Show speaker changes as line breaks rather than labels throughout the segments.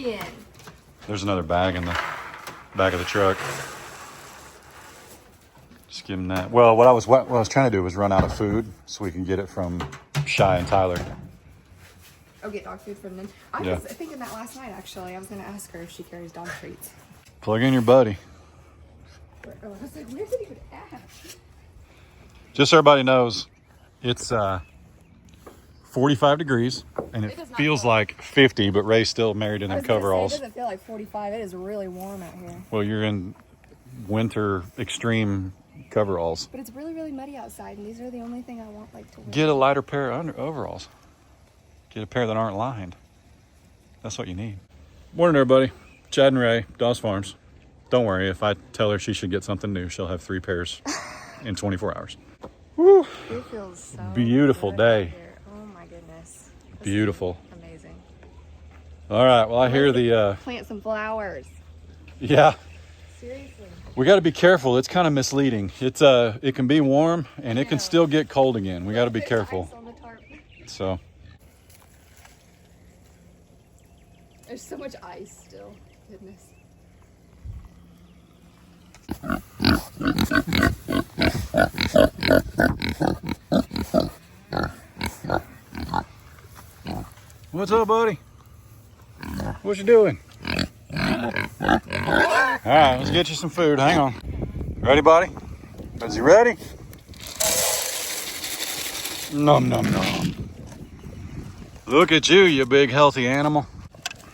again.
There's another bag in the back of the truck. Just give him that. Well, what I was trying to do was run out of food so we can get it from Shy and Tyler.
Oh, get dog food from them. I was thinking that last night, actually. I was going to ask her if she carries dog treats.
Plug in your buddy.
I was like, where's it even at?
Just so everybody knows, it's 45 degrees, and it feels like 50, but Ray's still married in their coveralls.
It doesn't feel like 45. It is really warm out here.
Well, you're in winter extreme coveralls.
But it's really, really muddy outside, and these are the only thing I want to wear.
Get a lighter pair of overalls. Get a pair that aren't lined. That's what you need. Morning, everybody. Chad and Ray, Doss Farms. Don't worry, if I tell her she should get something new, she'll have 3 pairs in 24 hours. Woo!
It feels so
beautiful
good
day.
out here. Oh my goodness. This
Beautiful.
is amazing.
All right, well, I hear the...
Plant some flowers.
Yeah.
Seriously.
We got to be careful. It's kind of misleading. It's it can be warm, and it can still get cold again. We got to be careful.
Ice on the tarp.
So...
There's so much ice still. Goodness.
What's up, buddy? What you doing? All right, let's get you some food. Hang on. Ready, buddy? Is he ready? Nom, nom, nom. Look at you, you big healthy animal.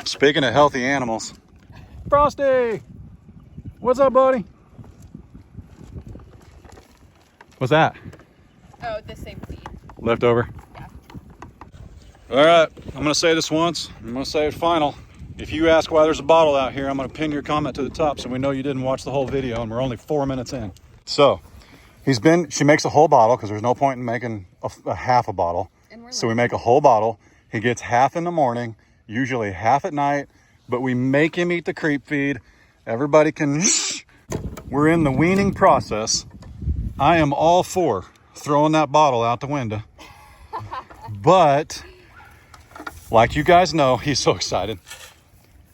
Speaking of healthy animals, Frosty, what's up, buddy? What's that?
Oh, the same feed.
Leftover?
Yeah.
All right, I'm gonna say this once, I'm gonna say it final. If you ask why there's a bottle out here, I'm gonna pin your comment to the top so we know you didn't watch the whole video, and we're only 4 minutes in. So, she makes a whole bottle because there's no point in making a half a bottle. So we make a whole bottle. He gets half in the morning, usually half at night, but we make him eat the creep feed. Everybody can, we're in the weaning process. I am all for throwing that bottle out the window. But, like you guys know, he's so excited.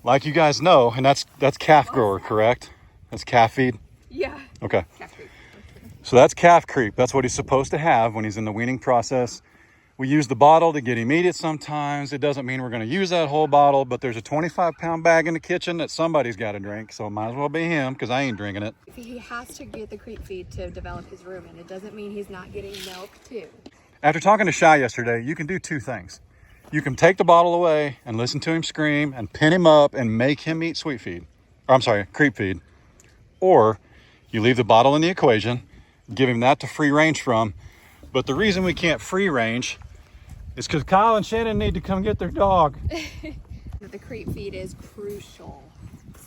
Like you guys know, and that's calf grower, correct? That's calf feed?
Yeah.
Okay.
Calf creep.
So that's calf creep. That's what he's supposed to have when he's in the weaning process. We use the bottle to get him eat it sometimes. It doesn't mean we're going to use that whole bottle, but there's a 25-pound bag in the kitchen that somebody's got to drink, so it might as well be him because I ain't drinking it.
He has to get the creep feed to develop his rumen. It doesn't mean he's not getting milk, too.
After talking to Shy yesterday, you can do 2 things. You can take the bottle away and listen to him scream and pin him up and make him eat creep feed. Or you leave the bottle in the equation, give him that to free range from. But the reason we can't free range is because Kyle and Shannon need to come get their dog.
The creep feed is crucial.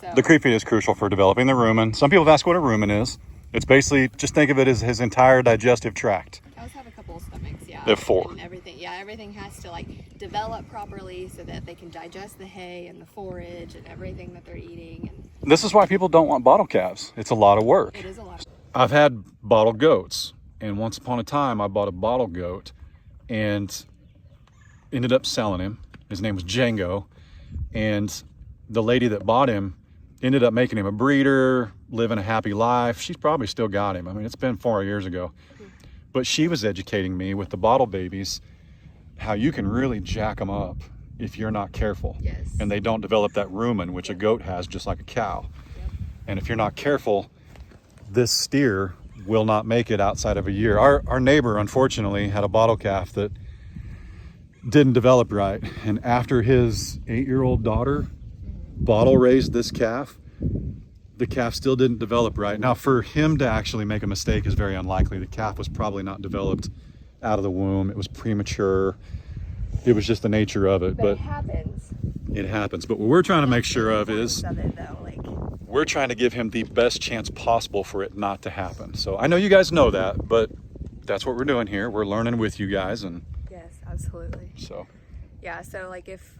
So.
The creep feed is crucial for developing the rumen. Some people have asked what a rumen is. It's basically, just think of it as his entire digestive tract.
Cows have a couple of stomachs, yeah.
They have 4.
And everything has to develop properly so that they can digest the hay and the forage and everything that they're eating. And
This is why people don't want bottle calves. It's a lot of work.
it is a lot.
I've had bottle goats, and once upon a time I bought a bottle goat and ended up selling him. His name was Django, and the lady that bought him ended up making him a breeder, living a happy life. She's probably still got him. I mean, it's been 4 years ago. But she was educating me with the bottle babies how you can really jack them up if you're not careful.
Yes.
And they don't develop that rumen, which a goat has just like a cow.
Yep.
And if you're not careful, this steer will not make it outside of a year. Our neighbor, unfortunately, had a bottle calf that didn't develop right. And after his 8-year-old daughter bottle raised this calf, the calf still didn't develop right. Now, for him to actually make a mistake is very unlikely. The calf was probably not developed out of the womb. It was premature. It was just the nature of it. But
it happens.
It happens. But what we're trying to make sure of is we're trying to give him the best chance possible for it not to happen. So I know you guys know that, but that's what we're doing here. We're learning with you guys. And
Yes, absolutely.
so
Yeah, so if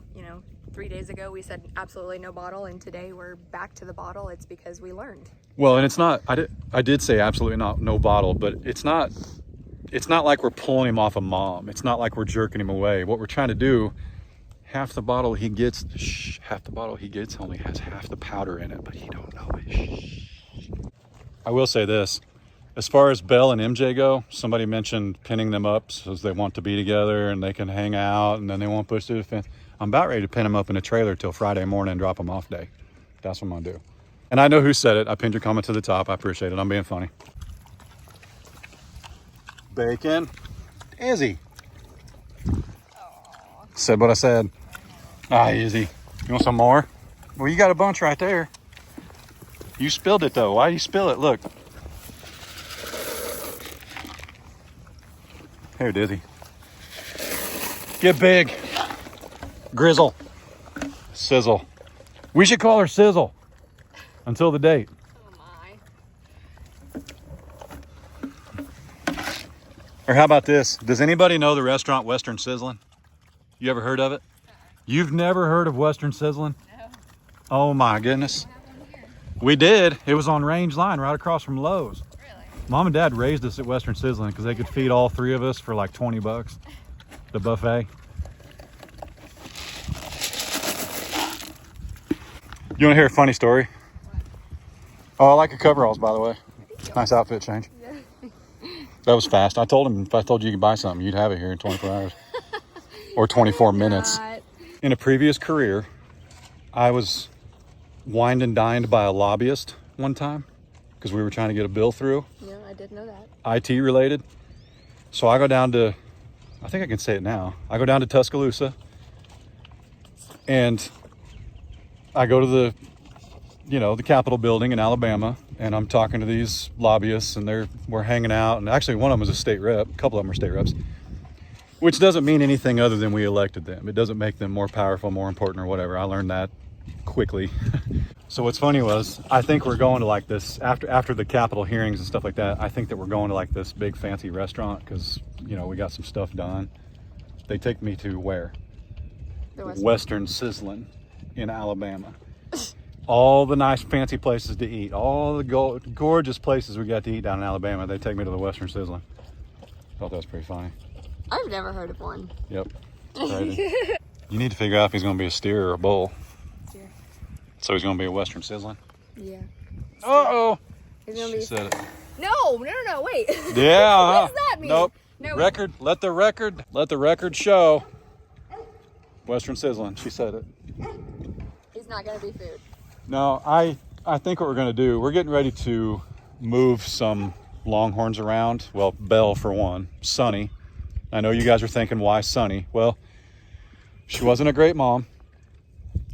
3 days ago we said absolutely no bottle, and today we're back to the bottle, it's because we learned.
well, and it's not, I did say absolutely no bottle, but it's not like we're pulling him off a mom. It's not like we're jerking him away. What we're trying to do, half the bottle he gets, half the bottle he gets only has half the powder in it, but he don't know it. I will say this, as far as Belle and MJ go, somebody mentioned pinning them up so they want to be together and they can hang out and then they won't push through the fence. I'm about ready to pin them up in a trailer till Friday morning and drop them off day. That's what I'm gonna do. And I know who said it. I pinned your comment to the top. I appreciate it. I'm being funny. Bacon. Izzy. Said what I said. Ah, Izzy. You want some more? Well, you got a bunch right there. You spilled it though. Why do you spill it? Look. Here, Dizzy. Get big. Grizzle. Sizzle. We should call her Sizzle until the date.
Oh my.
Or how about this? Does anybody know the restaurant Western Sizzlin'? You ever heard of it? You've never heard of Western Sizzlin'?
No.
Oh my goodness. We did. It was on Range Line right across from Lowe's.
Really?
Mom and Dad raised us at Western Sizzlin' because they could feed all three of us for like 20 bucks. The buffet. You want to hear a funny story?
What?
Oh, I like your coveralls, by the way. Nice outfit change.
Yeah.
That was fast. I told him if I told you could buy something, you'd have it here in 24 hours. Or 24 minutes. In a previous career, I was wined and dined by a lobbyist one time because we were trying to get a bill through.
Yeah, I did know that.
IT related. So I go down to, I think I can say it now. I go down to Tuscaloosa and I go to the, the Capitol building in Alabama, and I'm talking to these lobbyists and we're hanging out. And actually one of them was a state rep. A couple of them are state reps. Which doesn't mean anything other than we elected them. It doesn't make them more powerful, more important, or whatever. I learned that quickly. So what's funny was, I think we're going to like this, after the Capitol hearings and stuff like that, I think that we're going to like this big fancy restaurant because, we got some stuff done. They take me to where? Western Sizzlin' in Alabama. All the nice fancy places to eat, all the gorgeous places we got to eat down in Alabama, they take me to the Western Sizzlin'. Thought that was pretty funny.
I've never heard of one.
Yep. Crazy. You need to figure out if he's going to be a steer or a bull.
Steer.
So he's going to be a Western Sizzlin'?
Yeah.
Uh-oh.
He's gonna
She
be...
said it.
No, wait.
Yeah.
What does that mean?
Nope.
No.
Let the record show. Western Sizzlin'. She said it.
He's not gonna be food.
No, I think what we're going to do, we're getting ready to move some Longhorns around. Well, Belle for one. Sunny. I know you guys are thinking, why Sunny? Well, she wasn't a great mom.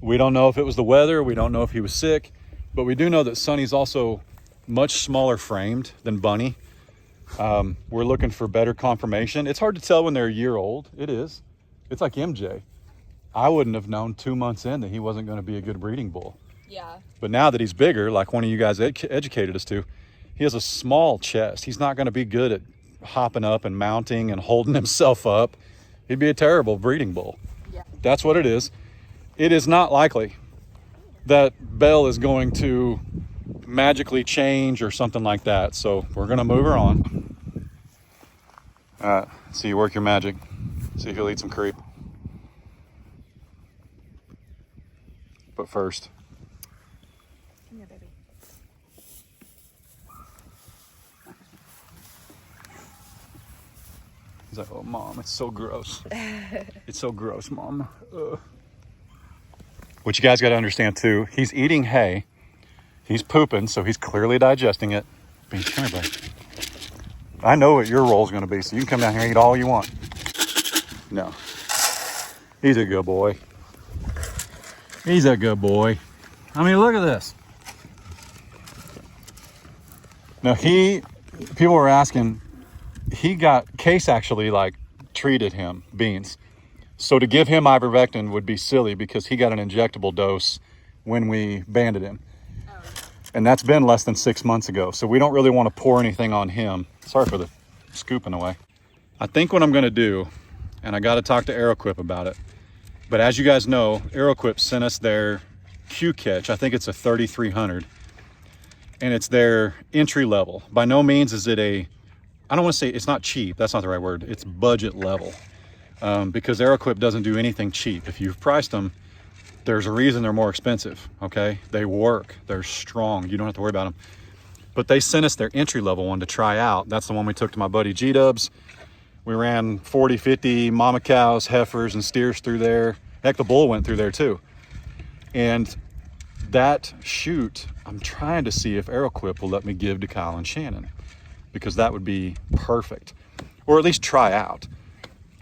We don't know if it was the weather. We don't know if he was sick. But we do know that Sunny's also much smaller framed than Bunny. We're looking for better confirmation. It's hard to tell when they're a year old. It is. It's like MJ. I wouldn't have known 2 months in that he wasn't going to be a good breeding bull.
Yeah.
But now that he's bigger, like one of you guys educated us to, he has a small chest. He's not going to be good at hopping up and mounting and holding himself up. He'd be a terrible breeding bull.
Yeah.
That's what it is. It is not likely that Belle is going to magically change or something like that. So we're going to move her on. All right. See you work your magic. See if you'll eat some creep. But first.
Yeah, baby.
He's like, oh, Mom, it's so gross. It's so gross, Mom. Ugh. What you guys got to understand, too, he's eating hay. He's pooping, so he's clearly digesting it. Beans, come here, buddy. I know what your role is going to be, so you can come down here and eat all you want. No. He's a good boy. He's a good boy. I mean, look at this. Now, people were asking, Case actually, treated him, Beans. So to give him ivermectin would be silly because he got an injectable dose when we banded him. Oh. And that's been less than 6 months ago. So we don't really want to pour anything on him. Sorry for the scooping away. I think what I'm going to do, and I got to talk to ArrowQuip about it. But as you guys know, ArrowQuip sent us their Q catch. I think it's a 3300. And it's their entry level. By no means is it I don't want to say it's not cheap. That's not the right word. It's budget level. because ArrowQuip doesn't do anything cheap. If you've priced them, there's a reason they're more expensive, okay? They work, they're strong, you don't have to worry about them. But they sent us their entry-level one to try out. That's the one we took to my buddy G-Dubs. We ran 40, 50 mama cows, heifers, and steers through there. Heck, the bull went through there too. And that chute, I'm trying to see if ArrowQuip will let me give to Kyle and Shannon, because that would be perfect. Or at least try out.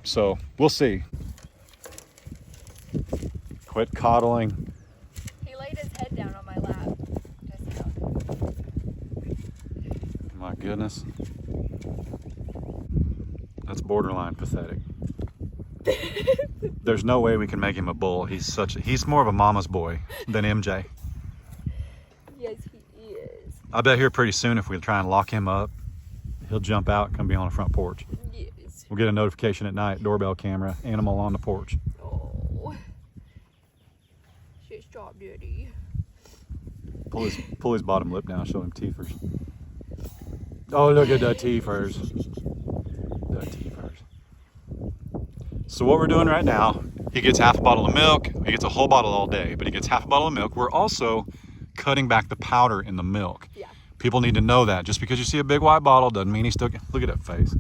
So we'll see. Quit coddling.
He laid his head down on my lap. Just now.
My goodness. That's borderline pathetic. There's no way we can make him a bull. He's more of a mama's boy than MJ.
Yes, he is.
I bet here pretty soon if we try and lock him up, he'll jump out and come be on the front porch.
Yes.
We'll get a notification at night, doorbell camera, animal on the porch.
Oh. Shit, stop, Daddy.
Pull his bottom lip down, show him teethers. Oh, look at the teethers. The teethers. So what we're doing right now, he gets half a bottle of milk. He gets a whole bottle all day, but he gets half a bottle of milk. We're also cutting back the powder in the milk.
Yeah.
People need to know that. Just because you see a big white bottle doesn't mean he's still... Look at that face.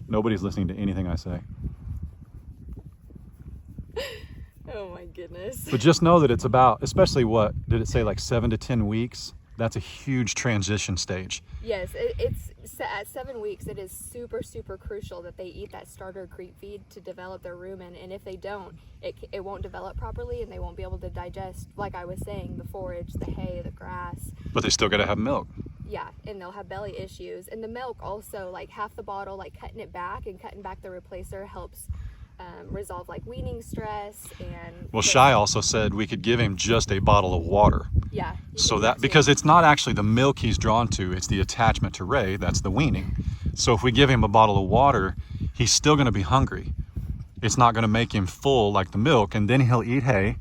Nobody's listening to anything I say.
Oh my goodness.
But just know that it's about, especially what, did it say like 7 to 10 weeks? That's a huge transition stage.
Yes, it's at 7 weeks, it is super, super crucial that they eat that starter creep feed to develop their rumen. And if they don't, it won't develop properly and they won't be able to digest, like I was saying, the forage, the hay, the grass.
But they still got to have milk.
Yeah, and they'll have belly issues. And the milk also, like half the bottle, like cutting it back and cutting back the replacer helps resolve like weaning stress. And
well, Shai also said we could give him just a bottle of water.
Yeah.
So that, because it's not actually the milk he's drawn to, it's the attachment to Ray, that's the weaning. So if we give him a bottle of water, he's still going to be hungry. It's not going to make him full like the milk, and then he'll eat hay,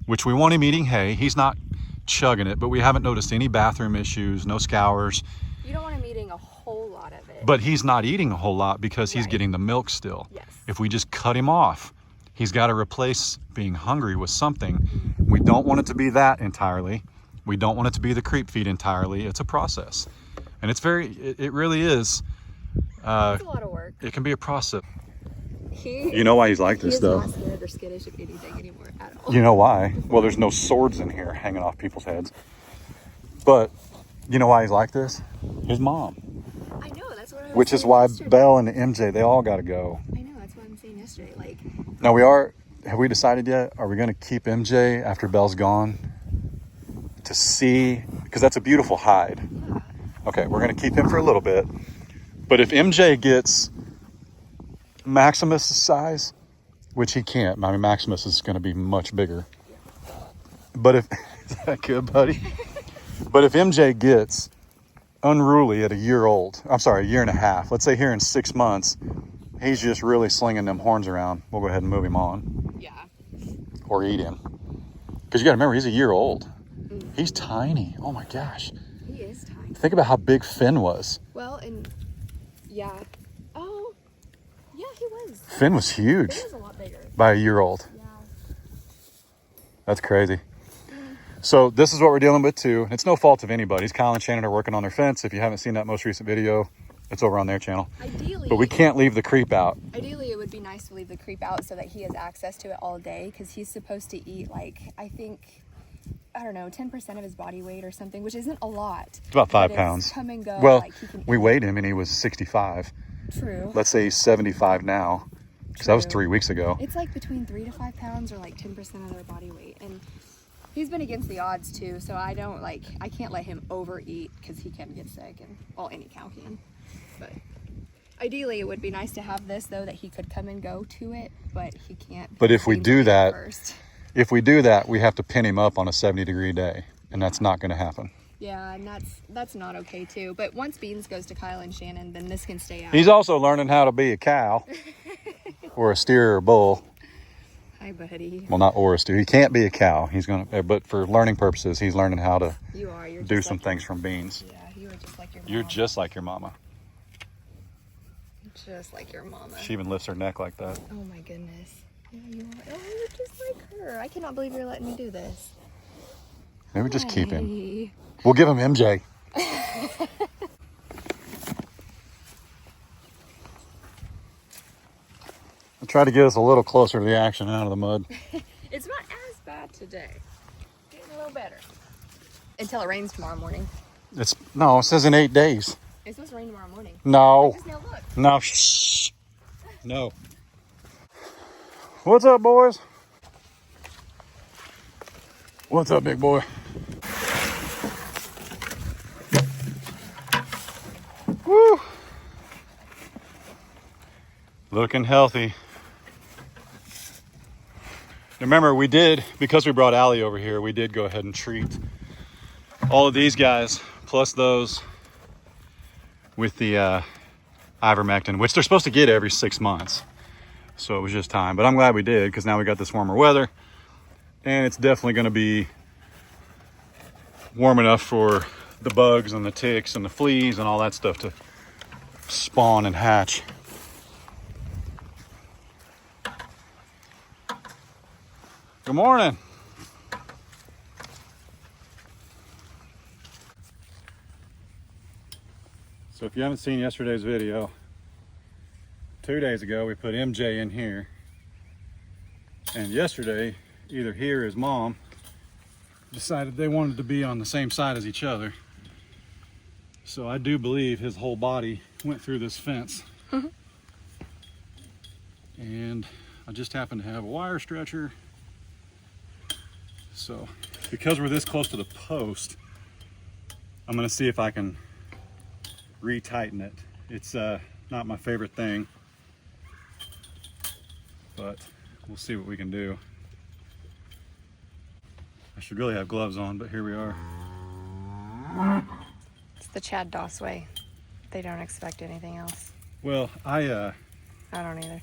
which we want him eating hay. He's not chugging it, but we haven't noticed any bathroom issues, no scours.
You don't want him eating a whole lot of it.
But he's not eating a whole lot because he's
Right.
getting the milk still.
Yes.
If we just cut him off, he's got to replace being hungry with something. We don't want it to be that entirely. We don't want it to be the creep feed entirely. It's a process. And it's it really is.
It's a lot of work.
It can be a process.
You
know why he's like this, though?
He's not scared or skittish of anything anymore at all.
You know why? Well, there's no swords in here hanging off people's heads. But you know why he's like this? His mom.
I know, that's what I was
Which is
saying
why
yesterday.
Belle and MJ, they all got to go.
I know, that's what I'm saying yesterday. Like,
Now have we decided yet? Are we going to keep MJ after Belle's gone? To see, because that's a beautiful hide.
yeah.
Okay, we're going to keep him for a little bit. But if MJ gets Maximus' size, which he can't. I mean, Maximus is going to be much bigger. But if, is that good, buddy? But if MJ gets unruly at a year and a half, let's say here in 6 months, he's just really slinging them horns around, we'll go ahead and move him on.
Yeah.
Or eat him. Because you got to remember, he's a year old. He's tiny. Oh my gosh.
He is tiny.
Think about how big Finn was.
Well, and yeah. Oh, yeah, he was.
Finn was huge
He was a lot bigger.
by a year old.
Yeah.
That's crazy. So this is what we're dealing with too. It's no fault of anybody's. Kyle and Shannon are working on their fence. If you haven't seen that most recent video, it's over on their channel.
Ideally.
But we can't leave the creep out.
Ideally, it would be nice to leave the creep out so that he has access to it all day, because he's supposed to eat like, I think, I don't know, 10% of his body weight or something, which isn't a lot.
It's about 5
But
pounds.
It's come and go.
Well,
like he can
we weighed him and he was 65.
True.
Let's say he's 75 now. Because that was
True.
3 weeks ago.
It's like between 3 to 5 pounds or like 10% of their body weight. And he's been against the odds too, so I can't let him overeat because he can get sick, and well, any cow can. But ideally, it would be nice to have this though, that he could come and go to it, but he can't.
But if we
He's
do
eating
that,
first.
If we do that, we have to pin him up on a 70-degree day. And that's not going to happen.
Yeah, and that's not okay too. But once Beans goes to Kyle and Shannon, then this can stay out.
He's also learning how to be a cow. Or a steer or a bull.
Hi, buddy.
Well, not or a steer. He can't be a cow. He's going to, but for learning purposes, he's learning how to
You're
do
just
some
like
things from Beans.
Yeah, you are just like your mom.
You're just like your mama.
Just like your mama.
She even lifts her neck like that.
Oh my goodness. Yeah, you are. Oh, you're just like her. I cannot believe you're letting me do this.
Maybe just keep him.
Hey.
We'll give him MJ. I'll try to get us a little closer to the action and out of the mud.
It's not as bad today. Getting a little better. Until it rains tomorrow morning.
No, it says in 8 days.
It's supposed to rain tomorrow morning.
No.
Just now look.
No. Shh. No. What's up, boys? What's up, big boy? Woo. Looking healthy. Remember, we did, because we brought Allie over here, we did go ahead and treat all of these guys, plus those, with the ivermectin, which they're supposed to get every 6 months. So it was just time. But I'm glad we did, because now we got this warmer weather. And it's definitely going to be warm enough for the bugs and the ticks and the fleas and all that stuff to spawn and hatch. Good morning. So if you haven't seen yesterday's video, 2 days ago we put MJ in here, and yesterday either he or his mom decided they wanted to be on the same side as each other. So I do believe his whole body went through this fence. And I just happened to have a wire stretcher. So because we're this close to the post, I'm gonna see if I can retighten it. It's not my favorite thing, but we'll see what we can do. I should really have gloves on, but here we are.
It's the Chad Doss way. They don't expect anything else.
Well, I
don't either.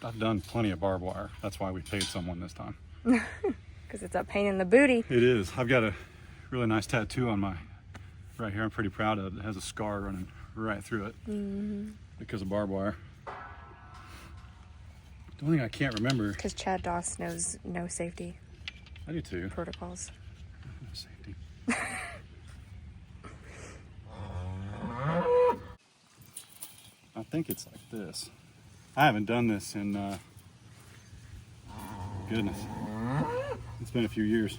I've done plenty of barbed wire. That's why we paid someone this time.
Because it's a pain in the booty.
It is. I've got a really nice tattoo on my right here. I'm pretty proud of it. It has a scar running right through it because of barbed wire. The only thing I can't remember.
Because Chad Doss knows no safety
I do too.
protocols.
Safety. I think it's like this. I haven't done this in, goodness, it's been a few years.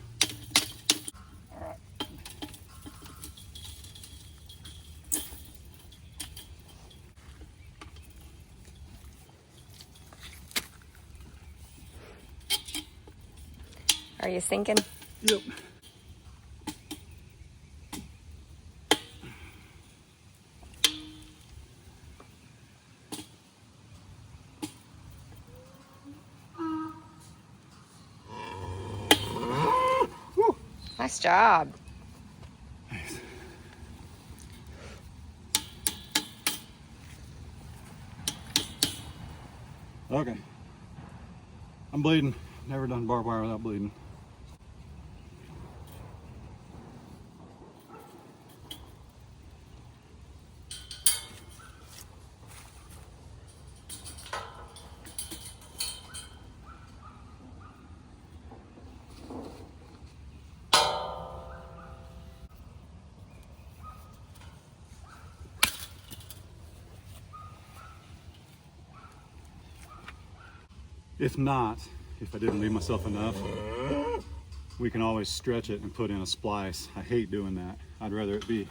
All right.
Are you sinking?
Yep.
Nice job.
Thanks. Okay. I'm bleeding. Never done barbed wire without bleeding. If not, if I didn't leave myself enough, we can always stretch it and put in a splice. I hate doing that. I'd rather it be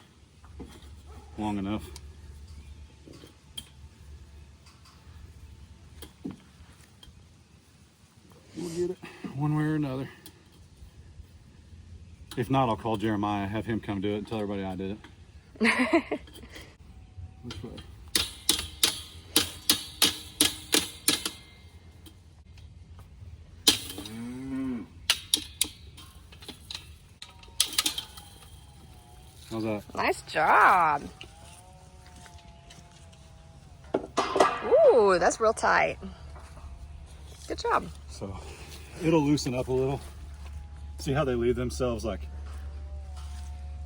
long enough. We'll get it one way or another. If not, I'll call Jeremiah, have him come do it, and tell everybody I did it. Which way? How's that?
Nice job. Ooh, that's real tight. Good job.
So it'll loosen up a little. See how they leave themselves like,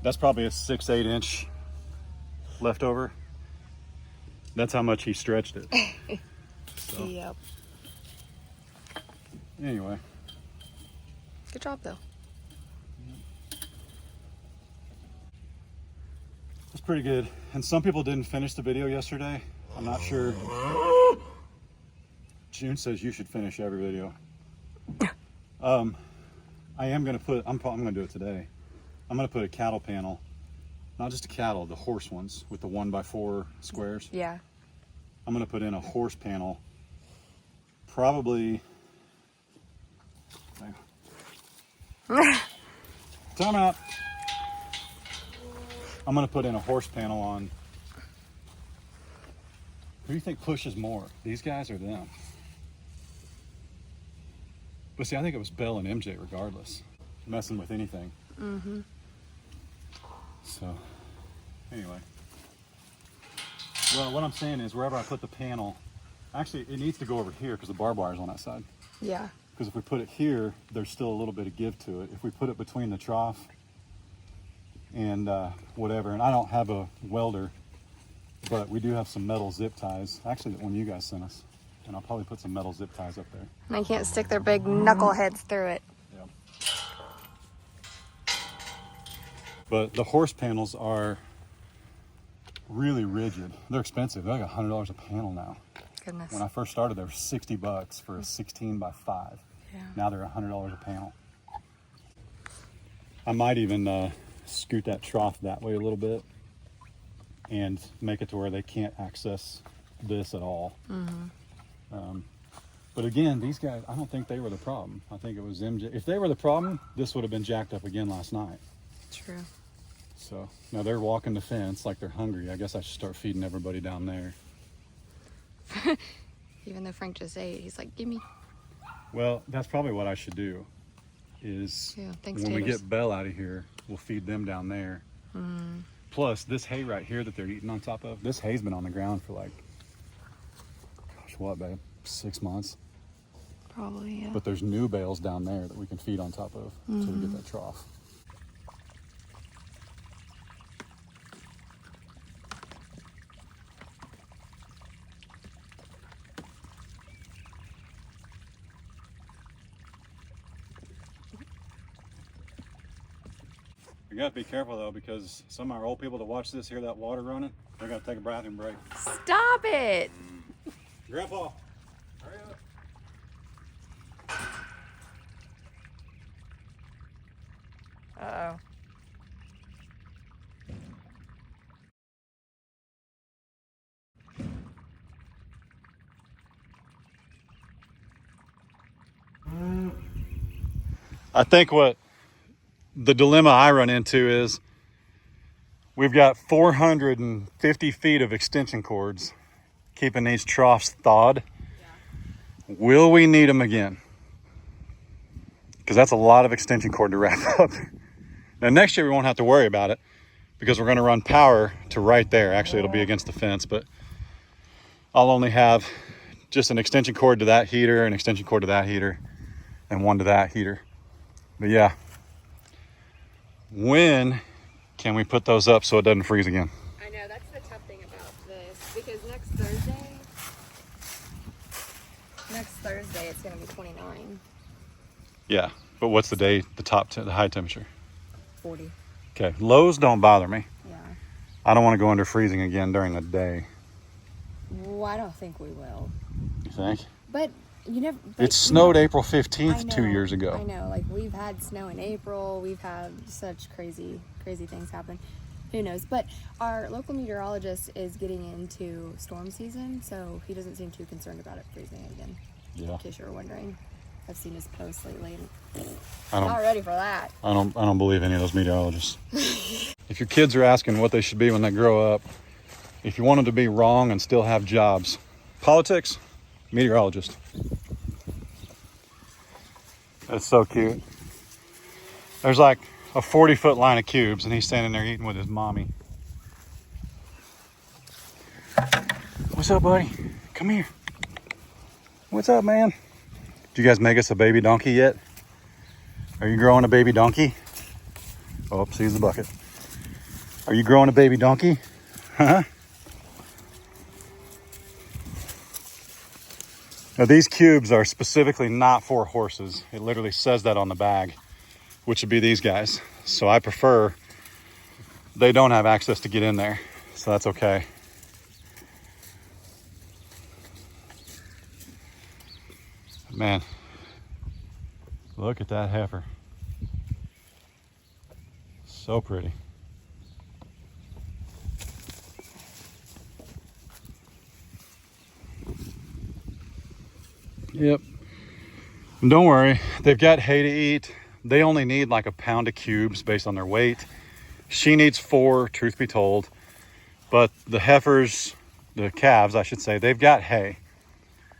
that's probably a 6-8 inch left over. That's how much he stretched it. So,
Yep.
anyway.
Good job, though.
It's pretty good. And some people didn't finish the video yesterday. I'm not sure. June says you should finish every video. I am going to put, I'm going to do it today. I'm going to put a cattle panel, not just a cattle, the horse ones with the 1x4 squares.
Yeah.
I'm going to put in a horse panel, probably, time out. I'm going to put in a horse panel on, who do you think pushes more, these guys or them? But see, I think it was Belle and MJ regardless, messing with anything.
Mm-hmm.
So, anyway. Well, what I'm saying is wherever I put the panel, actually it needs to go over here because the barbed wire's on that side.
Yeah.
Because if we put it here, there's still a little bit of give to it. If we put it between the trough and whatever, and I don't have a welder, but we do have some metal zip ties. Actually, the one you guys sent us. And I'll probably put some metal zip ties up there.
And they can't stick their big knuckleheads through it.
Yeah. But the horse panels are really rigid. They're expensive. They're like $100 a panel now.
Goodness.
When I first started, they were $60 for a 16x5.
Yeah.
Now they're $100 a panel. I might even scoot that trough that way a little bit and make it to where they can't access this at all.
Mm-hmm.
But again, these guys, I don't think they were the problem. I think it was MJ. If they were the problem, this would have been jacked up again last night.
True.
So now they're walking the fence like they're hungry. I guess I should start feeding everybody down there.
Even though Frank just ate, he's like, gimme.
Well, that's probably what I should do is when we get Belle out of here, we'll feed them down there.
Mm.
Plus this hay right here that they're eating on top of, this hay's been on the ground for like, gosh, what, babe? 6 months?
Probably, yeah.
But there's new bales down there that we can feed on top of until we get that trough. You gotta be careful though, because some of our old people that watch this hear that water running, they're gonna take a bathroom break.
Stop it!
Grandpa, hurry up.
Uh-oh.
I think what the dilemma I run into is we've got 450 feet of extension cords keeping these troughs thawed. Yeah. Will we need them again? Because that's a lot of extension cord to wrap up. Now next year we won't have to worry about it because we're going to run power to right there. Actually, it'll be against the fence, but I'll only have just an extension cord to that heater, an extension cord to that heater, and one to that heater. But yeah, when can we put those up so it doesn't freeze again?
I know, that's the tough thing about this, because next Thursday it's going to be 29.
Yeah, but what's the day, the high temperature?
40.
Okay, lows don't bother me.
Yeah.
I don't want to go under freezing again during the day.
Well, I don't think we will.
You think?
But you never.
It snowed April 15th 2 years ago.
I know, like we've had snow in April. We've had such crazy things happen. Who knows? But our local meteorologist is getting into storm season, so he doesn't seem too concerned about it freezing again.
Yeah.
In case you were wondering, I've seen his posts lately, and
I don't,
not ready for that.
I don't believe any of those meteorologists. If your kids are asking what they should be when they grow up, if you want them to be wrong and still have jobs, politics, meteorologist. That's so cute. There's like a 40-foot line of cubes and he's standing there eating with his mommy. What's up, buddy? Come here. What's up, man? Did you guys make us a baby donkey yet? Are you growing a baby donkey? Oh, here's the bucket. Are you growing a baby donkey? Now these cubes are specifically not for horses. It literally says that on the bag, which would be these guys. So I prefer they don't have access to get in there. So that's okay. Man, look at that heifer. So pretty. Yep. And don't worry, they've got hay to eat. They only need like a pound of cubes based on their weight. She needs 4, truth be told. But the heifers, the calves, I should say, they've got hay.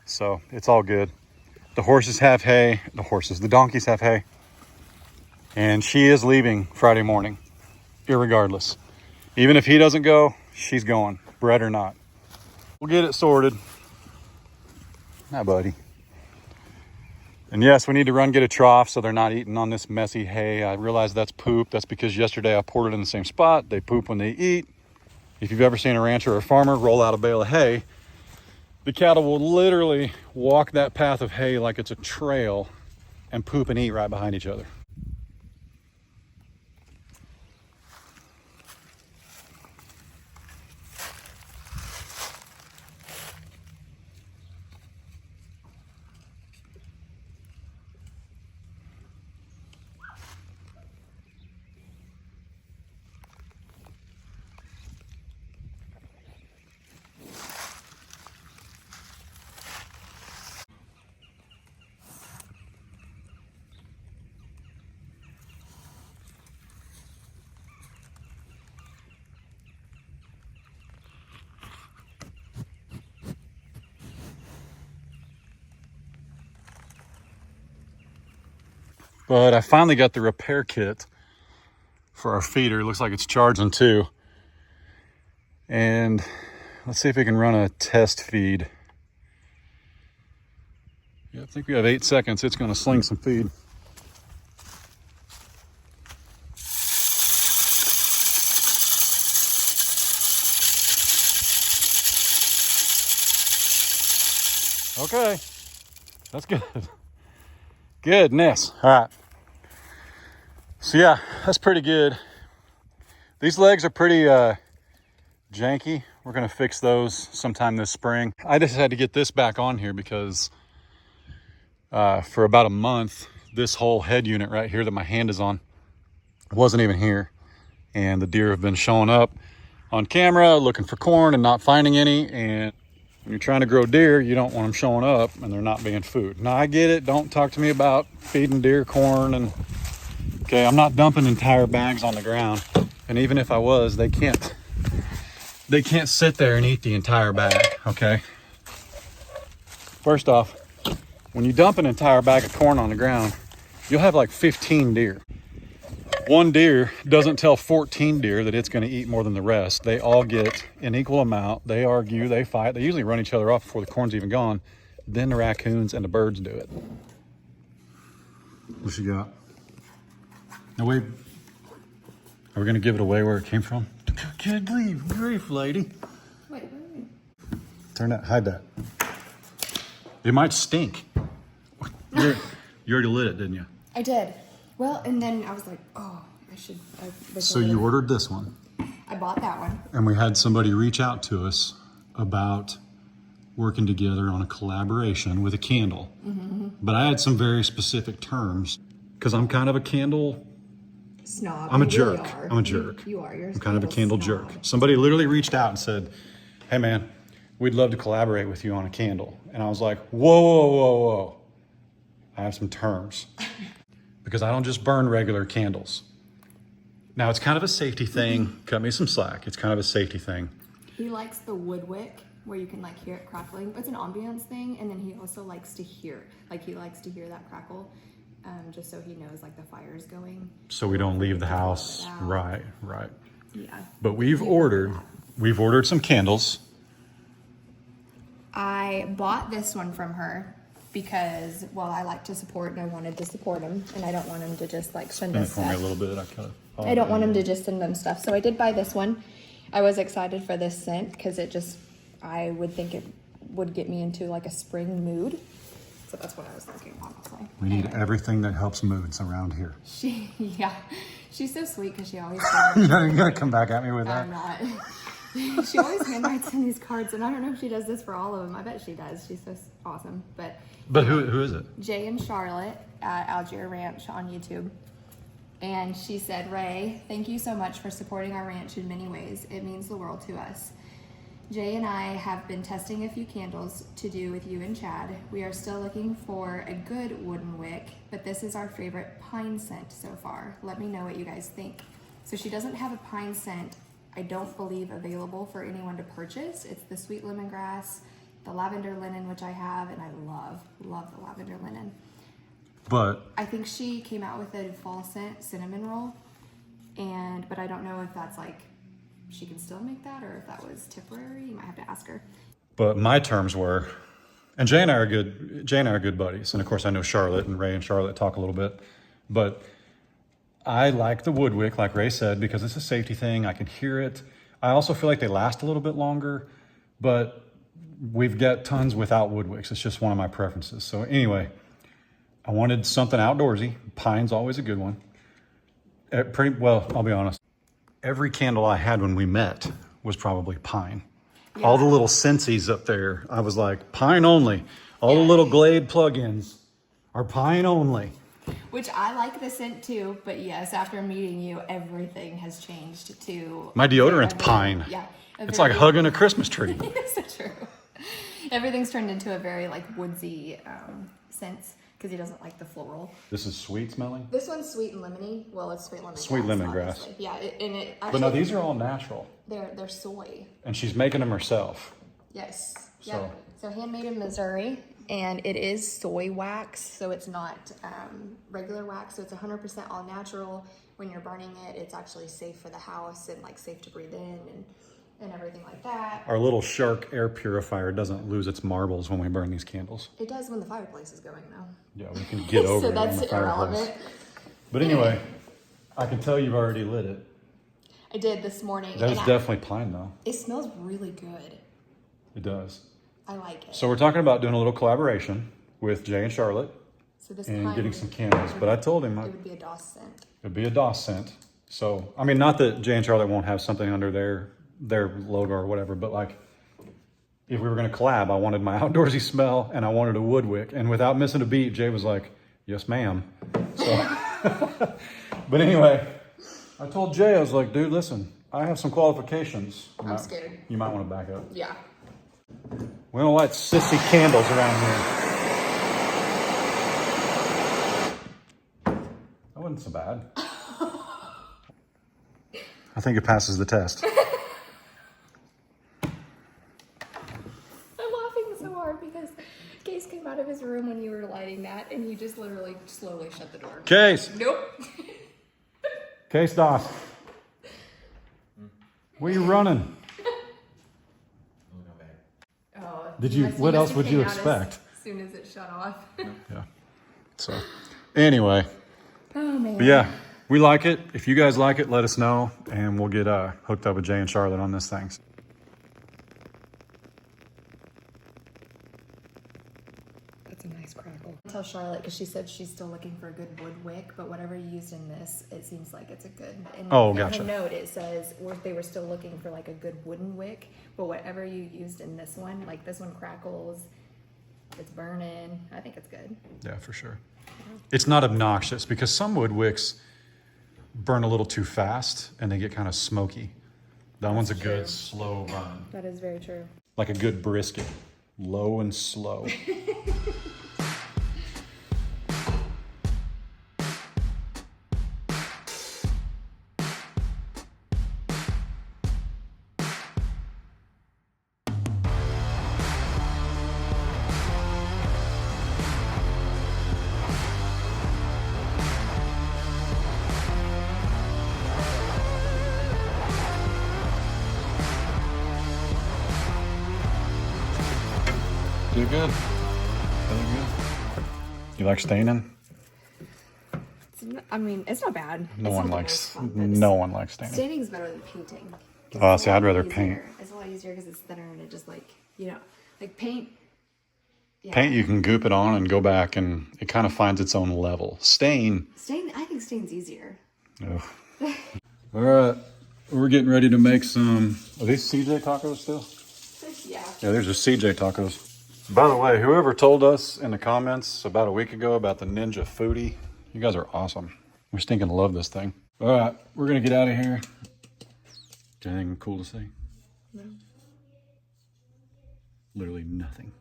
So it's all good. The horses have hay. The donkeys have hay. And she is leaving Friday morning, irregardless. Even if he doesn't go, she's going, bred or not. We'll get it sorted. Hi, buddy. And yes, we need to run get a trough so they're not eating on this messy hay. I realize that's poop. That's because yesterday I poured it in the same spot. They poop when they eat. If you've ever seen a rancher or a farmer roll out a bale of hay, the cattle will literally walk that path of hay like it's a trail and poop and eat right behind each other. But I finally got the repair kit for our feeder. It looks like it's charging too. And let's see if we can run a test feed. Yeah, I think we have 8 seconds. It's going to sling some feed. Okay, that's good. Goodness. All right. So yeah, that's pretty good. These legs are pretty janky. We're gonna fix those sometime this spring. I just had to get this back on here because for about a month, this whole head unit right here that my hand is on wasn't even here. And the deer have been showing up on camera looking for corn and not finding any. And when you're trying to grow deer, you don't want them showing up and they're not being food. Now I get it. Don't talk to me about feeding deer corn. And okay, I'm not dumping entire bags on the ground. And even if I was, they can't sit there and eat the entire bag, okay? First off, when you dump an entire bag of corn on the ground, you'll have like 15 deer. One deer doesn't tell 14 deer that it's going to eat more than the rest. They all get an equal amount. They argue, they fight. They usually run each other off before the corn's even gone. Then the raccoons and the birds do it. What you got? No, wait. Are we going to give it away where it came from? Can't believe grief, lady.
Wait.
Turn that, hide that. It might stink. You already lit it, didn't you?
I did. Well, and then I was like, oh, I should.
So you ordered this one.
I bought that one.
And we had somebody reach out to us about working together on a collaboration with a candle. Mm-hmm. But I had some very specific terms because I'm kind of a candle
snob.
I'm a
You
jerk.
really are.
I'm a jerk.
You are. You're
I'm kind of a candle jerk.
snob.
Somebody literally reached out and said, hey man, we'd love to collaborate with you on a candle. And I was like, whoa. I have some terms. Because I don't just burn regular candles. Now it's kind of a safety thing. Cut me some slack. It's kind of a safety thing.
He likes the wood wick where you can like hear it crackling. It's an ambiance thing, and then he also likes to hear, he likes to hear that crackle, just so he knows like the fire's going.
So we don't leave the house. Right.
Yeah.
But we've ordered some candles.
I bought this one from her because, well, I like to support and I wanted to support him, and I don't want him to just like send
Spin it
us
for me a
stuff.
little bit.
I don't want him to just send them stuff, so I did buy this one. I was excited for this scent because I would think it would get me into like a spring mood. So that's what I was thinking, honestly.
We need everything that helps moods around here.
She's so sweet because she always.
You're gonna come back at me with that?
I'm not. She always handwrites in these cards, and I don't know if she does this for all of them. I bet she does. She's so awesome.
But who is it?
Jay and Charlotte at Algier Ranch on YouTube. And she said, Ray, thank you so much for supporting our ranch in many ways. It means the world to us. Jay and I have been testing a few candles to do with you and Chad. We are still looking for a good wooden wick, but this is our favorite pine scent so far. Let me know what you guys think. So she doesn't have a pine scent, I don't believe, available for anyone to purchase. It's the sweet lemongrass, the lavender linen, which I have, and I love the lavender linen.
But
I think she came out with a fall scent cinnamon roll, but I don't know if that's like, she can still make that or if that was temporary. You might have to ask her.
But my terms were, and Jay and I are good buddies. And of course I know Charlotte, and Ray and Charlotte talk a little bit, but I like the wood wick, like Ray said, because it's a safety thing. I can hear it. I also feel like they last a little bit longer, but we've got tons without wood wicks. It's just one of my preferences. So anyway, I wanted something outdoorsy. Pine's always a good one. I'll be honest. Every candle I had when we met was probably pine. Yeah. All the little Scentsies up there, I was like, pine only. All the little Glade plugins are pine only.
Which I like the scent too, but yes, after meeting you, everything has changed to...
My deodorant's pine.
Yeah.
It's like hugging a Christmas tree.
It's so true. Everything's turned into a very like woodsy scent. Because he doesn't like the floral.
This is sweet smelling?
This one's sweet and lemony. Well, it's sweet lemongrass.
Sweet lemongrass.
Obviously. Yeah, actually,
but no, these are all natural.
They're soy.
And she's making them herself.
Yes. So. So handmade in Missouri, and it is soy wax, so it's not regular wax. So it's 100% all natural. When you're burning it, it's actually safe for the house and like safe to breathe in and everything like that.
Our little Shark air purifier doesn't lose its marbles when we burn these candles.
It does when the fireplace is going though.
Yeah, we can get over
so
it
that's
on the fireplace.
irrelevant.
But anyway, I can tell you've already lit it.
I did this morning.
That was definitely pine though.
It smells really good.
It does.
I like it.
So we're talking about doing a little collaboration with Jay and Charlotte and getting some candles. But I told him
it would be a DOS scent.
It would be a DOS scent. So, I mean, not that Jay and Charlotte won't have something under their logo or whatever, but like if we were going to collab, I wanted my outdoorsy smell and I wanted a wood wick. And without missing a beat, Jay was like, yes, ma'am. So, but anyway, I told Jay, I was like, dude, listen, I have some qualifications.
I'm scared.
You might want to back up.
Yeah.
We don't light sissy candles around here. That wasn't so bad. I think it passes the test.
I'm laughing so hard because Case came out of his room when you were lighting that and you just literally slowly shut the door.
Case!
Nope.
Case Doss. Where you running? What else would you expect?
As soon as it shut off.
Yeah. So, anyway.
Oh, man.
But yeah, we like it. If you guys like it, let us know, and we'll get hooked up with Jay and Charlotte on this thing.
That's a nice crackle. I'll tell Charlotte because she said she's still looking for a good wood wick, but whatever you used in this, it seems like it's a good. And
gotcha.
In her note, it says they were still looking for like a good wooden wick, but whatever you used in this one, like this one crackles, it's burning. I think it's good.
Yeah, for sure. It's not obnoxious because some wood wicks burn a little too fast and they get kind of smoky. That one's a good slow burn.
That is very true.
Like a good brisket, low and slow. Do good. Really good. You like staining?
I mean, it's not bad.
No one likes staining.
Staining's better than painting.
Oh, see, I'd rather paint.
It's a lot easier because it's thinner and it just like, you know, like paint. Yeah.
Paint, you can goop it on and go back and it kind of finds its own level. Stain.
I think stain's easier.
Ugh. All right, we're getting ready to make some, are these CJ tacos still?
Yeah.
Yeah, there's just CJ tacos. By the way, whoever told us in the comments about a week ago about the Ninja Foodie, you guys are awesome. We stinking love this thing. All right, we're gonna get out of here. Anything cool to say?
No.
Literally nothing.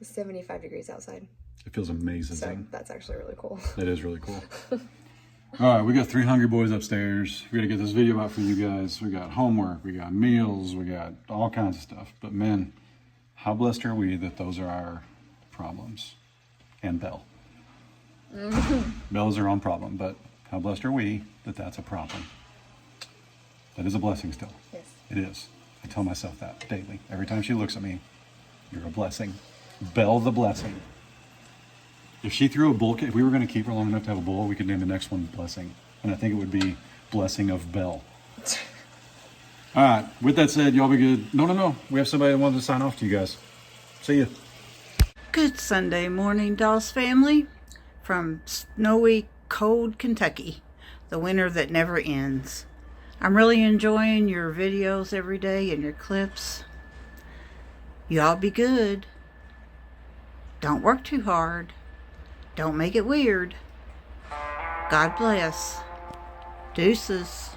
It's 75 degrees outside.
It feels amazing.
So that's actually really cool.
That is really cool. All right, we got 3 hungry boys upstairs. We're gonna get this video out for you guys. We got homework, we got meals, we got all kinds of stuff. But men, how blessed are we that those are our problems? And Belle. Belle's her own problem, but how blessed are we that that's a problem? That is a blessing still.
Yes.
It is. I tell myself that daily. Every time she looks at me, you're a blessing. Belle the blessing. If she threw a bull, if we were going to keep her long enough to have a bull, we could name the next one Blessing. And I think it would be Blessing of Belle. All right. With that said, y'all be good. No. We have somebody that wanted to sign off to you guys. See ya.
Good Sunday morning, Doss family, from snowy, cold Kentucky, the winter that never ends. I'm really enjoying your videos every day and your clips. Y'all be good. Don't work too hard. Don't make it weird. God bless. Deuces.